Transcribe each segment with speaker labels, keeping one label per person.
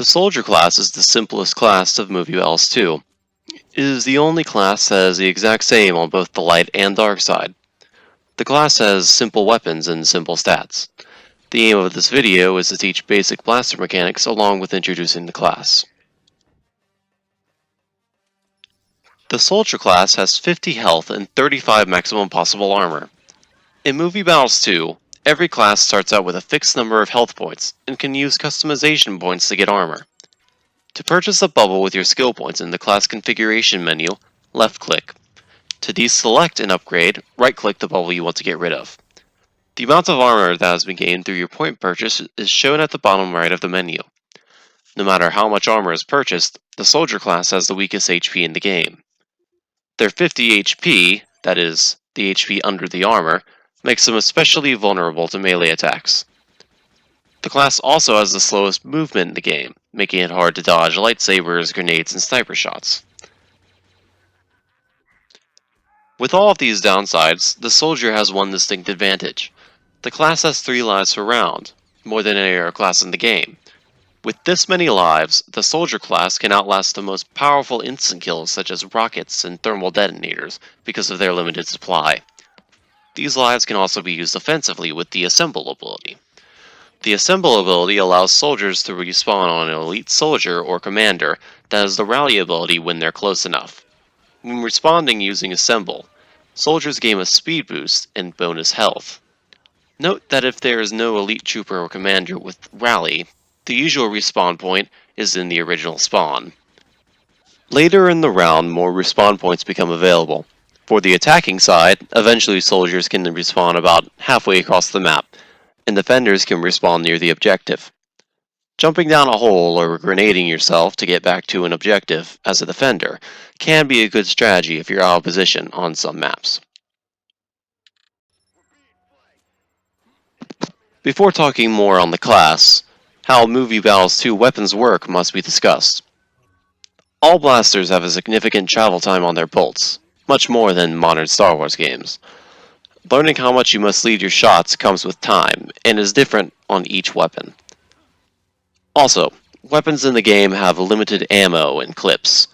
Speaker 1: The Soldier class is the simplest class of Movie Battles 2. It is the only class that has the exact same on both the light and dark side. The class has simple weapons and simple stats. The aim of this video is to teach basic blaster mechanics along with introducing the class. The Soldier class has 50 health and 35 maximum possible armor. In Movie Battles 2, every class starts out with a fixed number of health points and can use customization points to get armor. To purchase a bubble with your skill points in the class configuration menu, left-click. To deselect an upgrade, right-click the bubble you want to get rid of. The amount of armor that has been gained through your point purchase is shown at the bottom right of the menu. No matter how much armor is purchased, the Soldier class has the weakest HP in the game. Their 50 HP, that is, the HP under the armor, makes them especially vulnerable to melee attacks. The class also has the slowest movement in the game, making it hard to dodge lightsabers, grenades, and sniper shots. With all of these downsides, the Soldier has one distinct advantage. The class has 3 lives per round, more than any other class in the game. With this many lives, the Soldier class can outlast the most powerful instant kills such as rockets and thermal detonators because of their limited supply. These lives can also be used offensively with the Assemble ability. The Assemble ability allows soldiers to respawn on an elite soldier or commander that has the Rally ability when they're close enough. When responding using Assemble, soldiers gain a speed boost and bonus health. Note that if there is no elite trooper or commander with Rally, the usual respawn point is in the original spawn. Later in the round, more respawn points become available. For the attacking side, eventually soldiers can respawn about halfway across the map, and defenders can respawn near the objective. Jumping down a hole or grenading yourself to get back to an objective as a defender can be a good strategy if you're out of position on some maps. Before talking more on the class, how Movie Battles 2 weapons work must be discussed. All blasters have a significant travel time on their bolts, much more than modern Star Wars games. Learning how much you must lead your shots comes with time, and is different on each weapon. Also, weapons in the game have limited ammo and clips.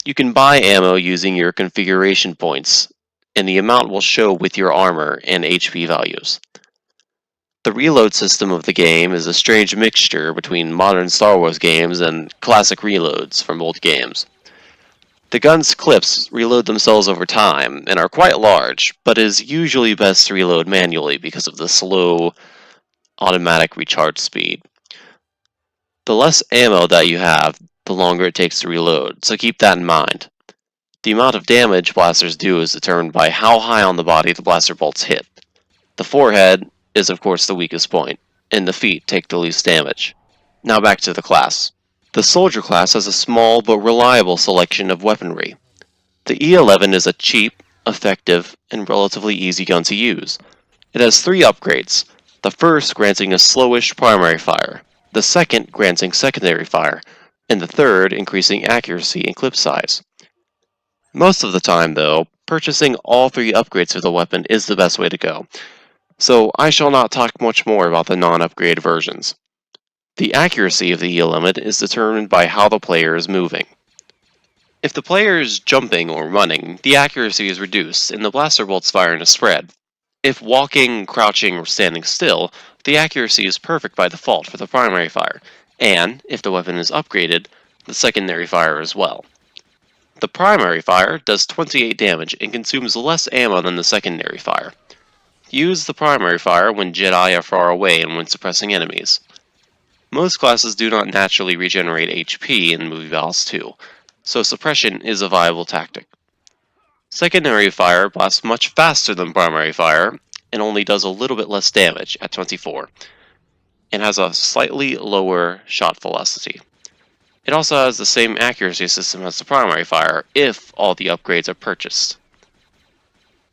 Speaker 1: You can buy ammo using your configuration points, and the amount will show with your armor and HP values. The reload system of the game is a strange mixture between modern Star Wars games and classic reloads from old games. The gun's clips reload themselves over time and are quite large, but it is usually best to reload manually because of the slow automatic recharge speed. The less ammo that you have, the longer it takes to reload, so keep that in mind. The amount of damage blasters do is determined by how high on the body the blaster bolts hit. The forehead is of course the weakest point, and the feet take the least damage. Now back to the class. The Soldier class has a small but reliable selection of weaponry. The E11 is a cheap, effective, and relatively easy gun to use. It has 3 upgrades, the first granting a slowish primary fire, the second granting secondary fire, and the third increasing accuracy and clip size. Most of the time, though, purchasing all 3 upgrades for the weapon is the best way to go, so I shall not talk much more about the non-upgraded versions. The accuracy of the E11 is determined by how the player is moving. If the player is jumping or running, the accuracy is reduced and the blaster bolts fire in a spread. If walking, crouching, or standing still, the accuracy is perfect by default for the primary fire, and, if the weapon is upgraded, the secondary fire as well. The primary fire does 28 damage and consumes less ammo than the secondary fire. Use the primary fire when Jedi are far away and when suppressing enemies. Most classes do not naturally regenerate HP in Movie Battles 2, so suppression is a viable tactic. Secondary fire blasts much faster than primary fire, and only does a little bit less damage at 24, and has a slightly lower shot velocity. It also has the same accuracy system as the primary fire, if all the upgrades are purchased.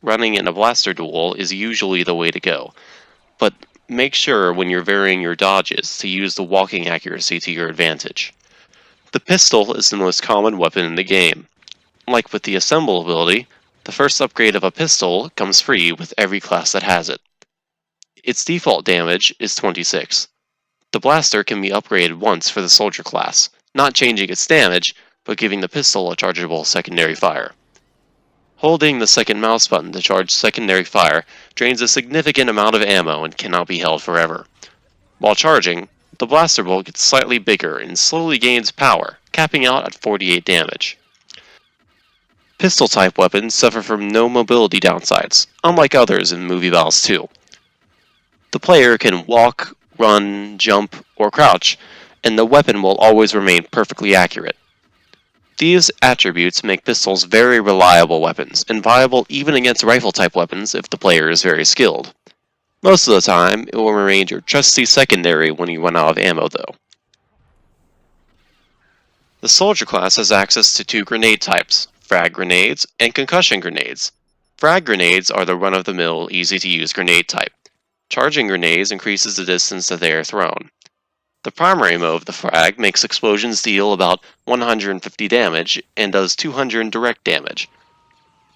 Speaker 1: Running in a blaster duel is usually the way to go, but make sure when you're varying your dodges to use the walking accuracy to your advantage. The pistol is the most common weapon in the game. Like with the Assemble ability, the first upgrade of a pistol comes free with every class that has it. Its default damage is 26. The blaster can be upgraded once for the soldier class, not changing its damage, but giving the pistol a chargeable secondary fire. Holding the second mouse button to charge secondary fire drains a significant amount of ammo and cannot be held forever. While charging, the blaster bolt gets slightly bigger and slowly gains power, capping out at 48 damage. Pistol-type weapons suffer from no mobility downsides, unlike others in Movie Battles 2. The player can walk, run, jump, or crouch, and the weapon will always remain perfectly accurate. These attributes make pistols very reliable weapons, and viable even against rifle-type weapons if the player is very skilled. Most of the time, it will remain your trusty secondary when you run out of ammo though. The soldier class has access to two grenade types, frag grenades and concussion grenades. Frag grenades are the run-of-the-mill, easy-to-use grenade type. Charging grenades increases the distance that they are thrown. The primary mode of the frag makes explosions deal about 150 damage and does 200 direct damage.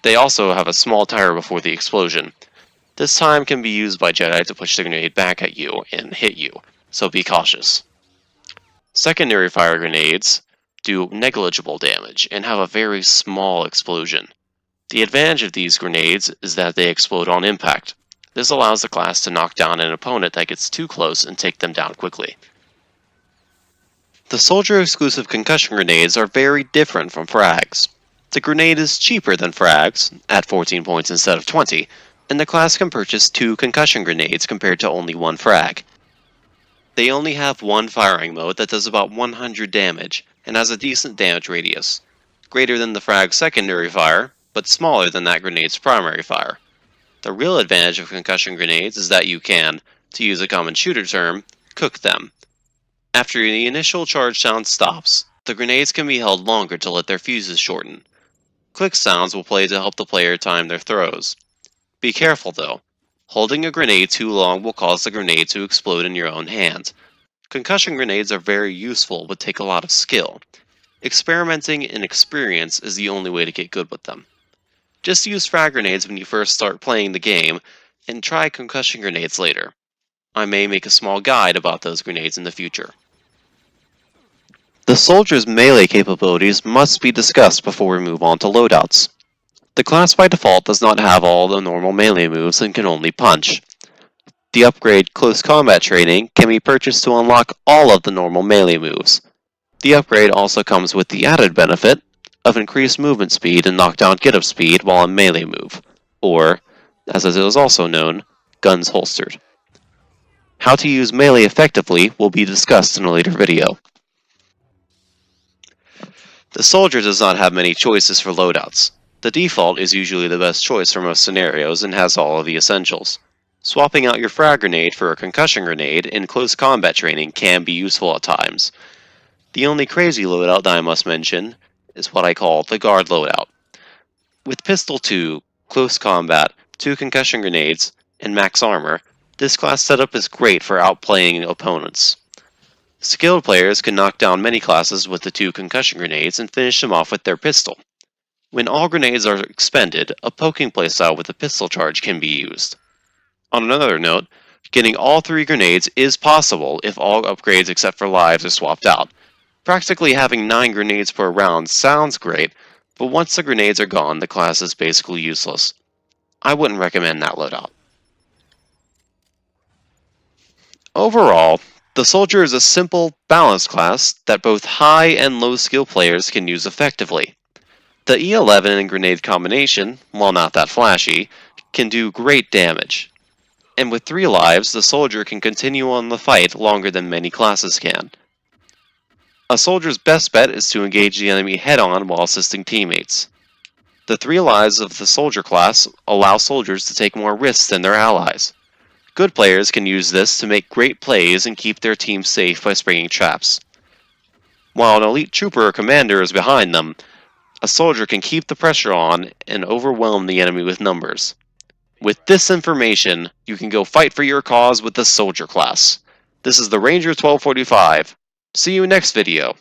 Speaker 1: They also have a small timer before the explosion. This time can be used by Jedi to push the grenade back at you and hit you, so be cautious. Secondary fire grenades do negligible damage and have a very small explosion. The advantage of these grenades is that they explode on impact. This allows the class to knock down an opponent that gets too close and take them down quickly. The soldier-exclusive concussion grenades are very different from frags. The grenade is cheaper than frags, at 14 points instead of 20, and the class can purchase 2 concussion grenades compared to only 1 frag. They only have one firing mode that does about 100 damage, and has a decent damage radius, greater than the frag's secondary fire, but smaller than that grenade's primary fire. The real advantage of concussion grenades is that you can, to use a common shooter term, cook them. After the initial charge sound stops, the grenades can be held longer to let their fuses shorten. Click sounds will play to help the player time their throws. Be careful though. Holding a grenade too long will cause the grenade to explode in your own hand. Concussion grenades are very useful but take a lot of skill. Experimenting and experience is the only way to get good with them. Just use frag grenades when you first start playing the game, and try concussion grenades later. I may make a small guide about those grenades in the future. The soldier's melee capabilities must be discussed before we move on to loadouts. The class by default does not have all the normal melee moves and can only punch. The upgrade Close Combat Training can be purchased to unlock all of the normal melee moves. The upgrade also comes with the added benefit of increased movement speed and knockdown get-up speed while in melee move, or, as it is also known, guns holstered. How to use melee effectively will be discussed in a later video. The soldier does not have many choices for loadouts. The default is usually the best choice for most scenarios and has all of the essentials. Swapping out your frag grenade for a concussion grenade in close combat training can be useful at times. The only crazy loadout that I must mention is what I call the guard loadout. With pistol 2, close combat, 2 concussion grenades, and max armor, this class setup is great for outplaying opponents. Skilled players can knock down many classes with the 2 concussion grenades and finish them off with their pistol. When all grenades are expended, a poking playstyle with a pistol charge can be used. On another note, getting all 3 grenades is possible if all upgrades except for lives are swapped out. Practically having 9 grenades per round sounds great, but once the grenades are gone, the class is basically useless. I wouldn't recommend that loadout. Overall, the soldier is a simple, balanced class that both high and low skill players can use effectively. The E11 and grenade combination, while not that flashy, can do great damage. And with 3 lives, the soldier can continue on the fight longer than many classes can. A soldier's best bet is to engage the enemy head-on while assisting teammates. The 3 lives of the soldier class allow soldiers to take more risks than their allies. Good players can use this to make great plays and keep their team safe by springing traps. While an elite trooper or commander is behind them, a soldier can keep the pressure on and overwhelm the enemy with numbers. With this information, you can go fight for your cause with the soldier class. This is the Ranger 1245. See you next video.